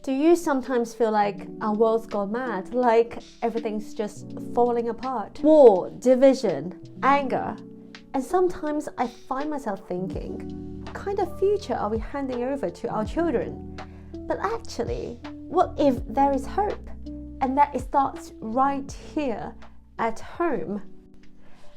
Do you sometimes feel like our world's gone mad, like everything's just falling apart? War, division, anger. And sometimes I find myself thinking, what kind of future are we handing over to our children? But actually, what if there is hope and that it starts right here at home?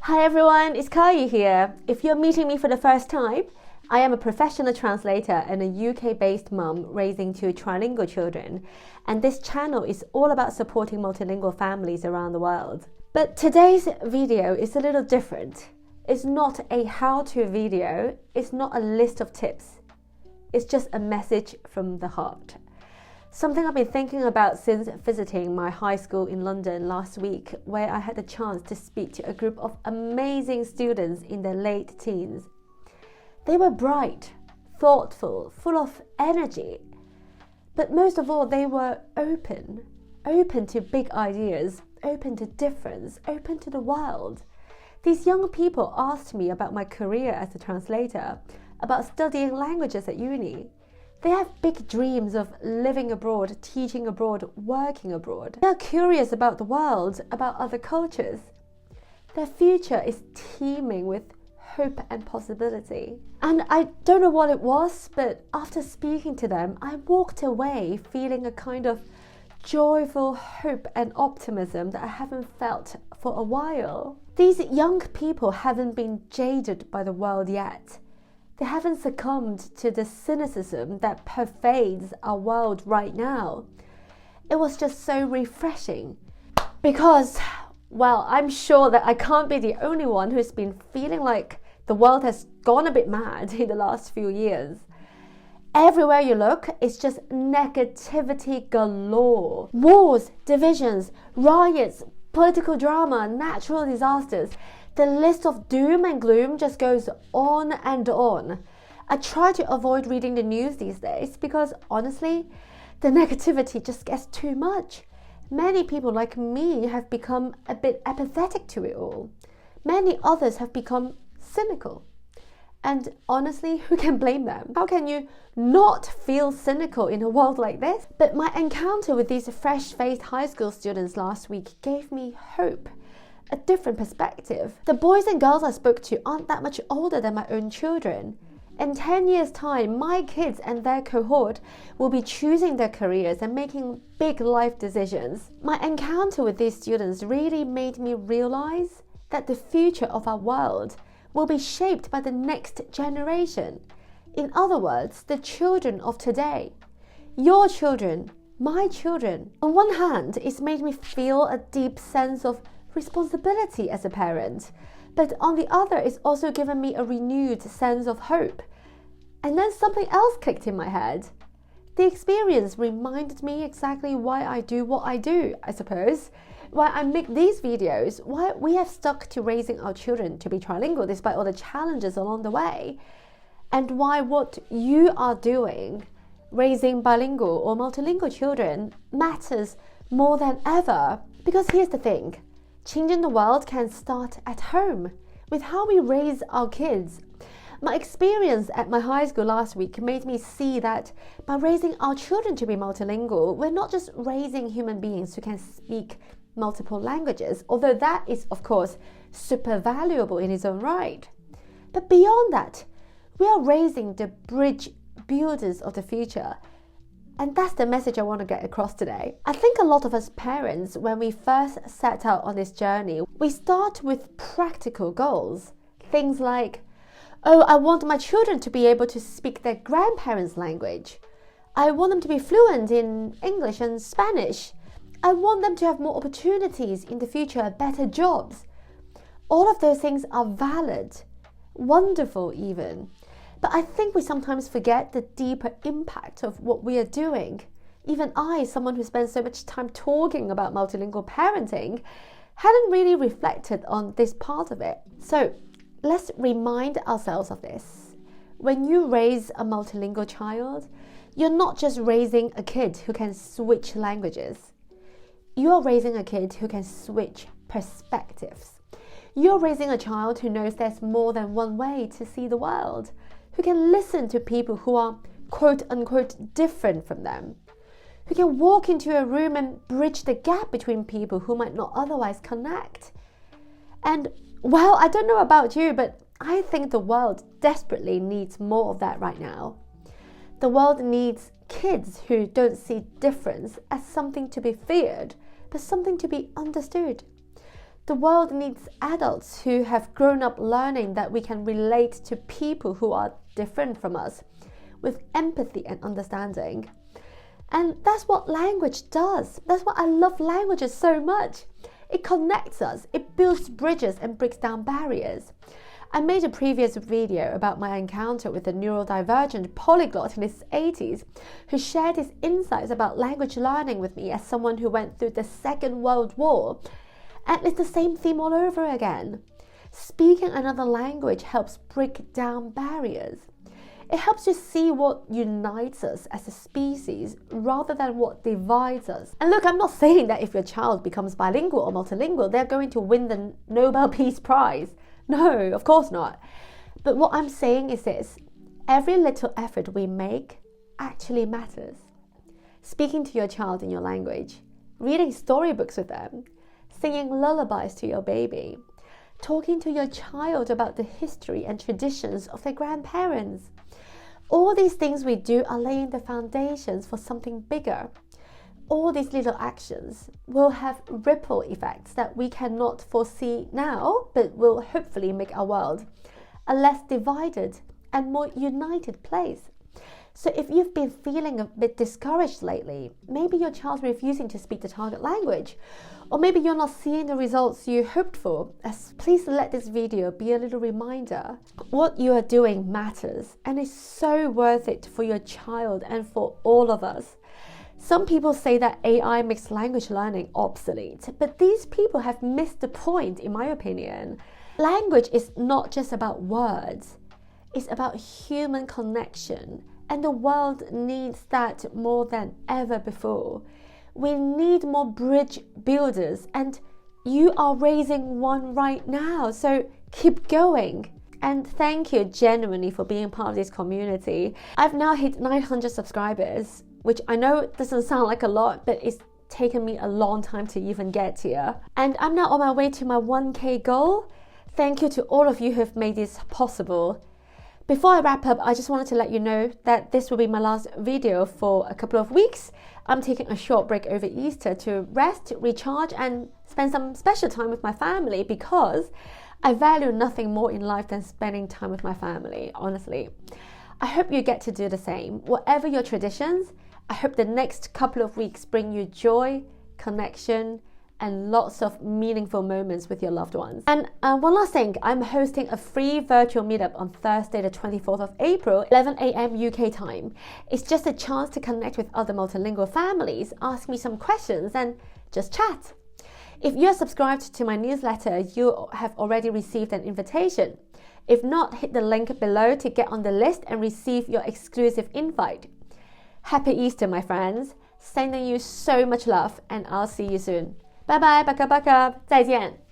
Hi everyone, it's Kayi here. If you're meeting me for the first time, I am a professional translator and a UK-based mum raising two trilingual children, and this channel is all about supporting multilingual families around the world. But today's video is a little different. It's not a how-to video, it's not a list of tips. It's just a message from the heart. Something I've been thinking about since visiting my high school in London last week, where I had the chance to speak to a group of amazing students in their late teens. They were bright, thoughtful, full of energy, but most of all, they were open to big ideas, open to difference, open to the world. These young people asked me about my career as a translator, about studying languages at uni. They have big dreams of living abroad, teaching abroad, working abroad. They are curious about the world, about other cultures. Their future is teeming with hope and possibility. And I don't know what it was, but after speaking to them, I walked away feeling a kind of joyful hope and optimism that I haven't felt for a while. These young people haven't been jaded by the world yet. They haven't succumbed to the cynicism that pervades our world right now. It was just so refreshing because, well, I'm sure that I can't be the only one who's been feeling like the world has gone a bit mad in the last few years. Everywhere you look, it's just negativity galore. Wars, divisions, riots, political drama, natural disasters. The list of doom and gloom just goes on and on. I try to avoid reading the news these days because honestly, the negativity just gets too much. Many people like me have become a bit apathetic to it all. Many others have become cynical. And honestly, who can blame them? How can you not feel cynical in a world like this? But my encounter with these fresh-faced high school students last week gave me hope, a different perspective. The boys and girls I spoke to aren't that much older than my own children. In 10 years' time, my kids and their cohort will be choosing their careers and making big life decisions. My encounter with these students really made me realize that the future of our world will be shaped by the next generation. In other words, the children of today. Your children, my children. On one hand, it's made me feel a deep sense of responsibility as a parent, but on the other, it's also given me a renewed sense of hope. And then something else clicked in my head. The experience reminded me exactly why I do what I do, I suppose. Why I make these videos, why we have stuck to raising our children to be trilingual despite all the challenges along the way, and why what you are doing, raising bilingual or multilingual children, matters more than ever. Because here's the thing, changing the world can start at home, with how we raise our kids. My experience at my high school last week made me see that by raising our children to be multilingual, we're not just raising human beings who can speak multiple languages, although that is, of course, super valuable in its own right. But beyond that, we are raising the bridge builders of the future. And that's the message I want to get across today. I think a lot of us parents, when we first set out on this journey, we start with practical goals. Things like, oh, I want my children to be able to speak their grandparents' language. I want them to be fluent in English and Spanish. I want them to have more opportunities in the future, better jobs. All of those things are valid, wonderful even. But I think we sometimes forget the deeper impact of what we are doing. Even I, someone who spends so much time talking about multilingual parenting, hadn't really reflected on this part of it. So let's remind ourselves of this. When you raise a multilingual child, you're not just raising a kid who can switch languages. You are raising a kid who can switch perspectives. You're raising a child who knows there's more than one way to see the world, who can listen to people who are quote unquote different from them, who can walk into a room and bridge the gap between people who might not otherwise connect. And well, I don't know about you, but I think the world desperately needs more of that right now. The world needs kids who don't see difference as something to be feared, but something to be understood. The world needs adults who have grown up learning that we can relate to people who are different from us with empathy and understanding. And that's what language does. That's why I love languages so much. It connects us, it builds bridges and breaks down barriers. I made a previous video about my encounter with a neurodivergent polyglot in his 80s who shared his insights about language learning with me as someone who went through the Second World War. And it's the same theme all over again. Speaking another language helps break down barriers. It helps you see what unites us as a species rather than what divides us. And look, I'm not saying that if your child becomes bilingual or multilingual, they're going to win the Nobel Peace Prize. No, of course not. But what I'm saying is this: every little effort we make actually matters. Speaking to your child in your language, reading storybooks with them, singing lullabies to your baby, talking to your child about the history and traditions of their grandparents. All these things we do are laying the foundations for something bigger. All these little actions will have ripple effects that we cannot foresee now, but will hopefully make our world a less divided and more united place. So if you've been feeling a bit discouraged lately, maybe your child's refusing to speak the target language, or maybe you're not seeing the results you hoped for, please let this video be a little reminder. What you are doing matters and is so worth it for your child and for all of us. Some people say that AI makes language learning obsolete, but these people have missed the point, in my opinion. Language is not just about words, it's about human connection, and the world needs that more than ever before. We need more bridge builders, and you are raising one right now, so keep going. And thank you genuinely for being part of this community. I've now hit 900 subscribers, which I know doesn't sound like a lot, but it's taken me a long time to even get here. And I'm now on my way to my 1K goal. Thank you to all of you who have made this possible. Before I wrap up, I just wanted to let you know that this will be my last video for a couple of weeks. I'm taking a short break over Easter to rest, recharge, and spend some special time with my family because I value nothing more in life than spending time with my family, honestly. I hope you get to do the same. Whatever your traditions, I hope the next couple of weeks bring you joy, connection, and lots of meaningful moments with your loved ones. And one last thing, I'm hosting a free virtual meetup on Thursday the 24th of April, 11 a.m. UK time. It's just a chance to connect with other multilingual families, ask me some questions, and just chat. If you're subscribed to my newsletter, you have already received an invitation. If not, hit the link below to get on the list and receive your exclusive invite. Happy Easter, my friends. Sending you so much love, and I'll see you soon. Bye bye, baka baka, 再见。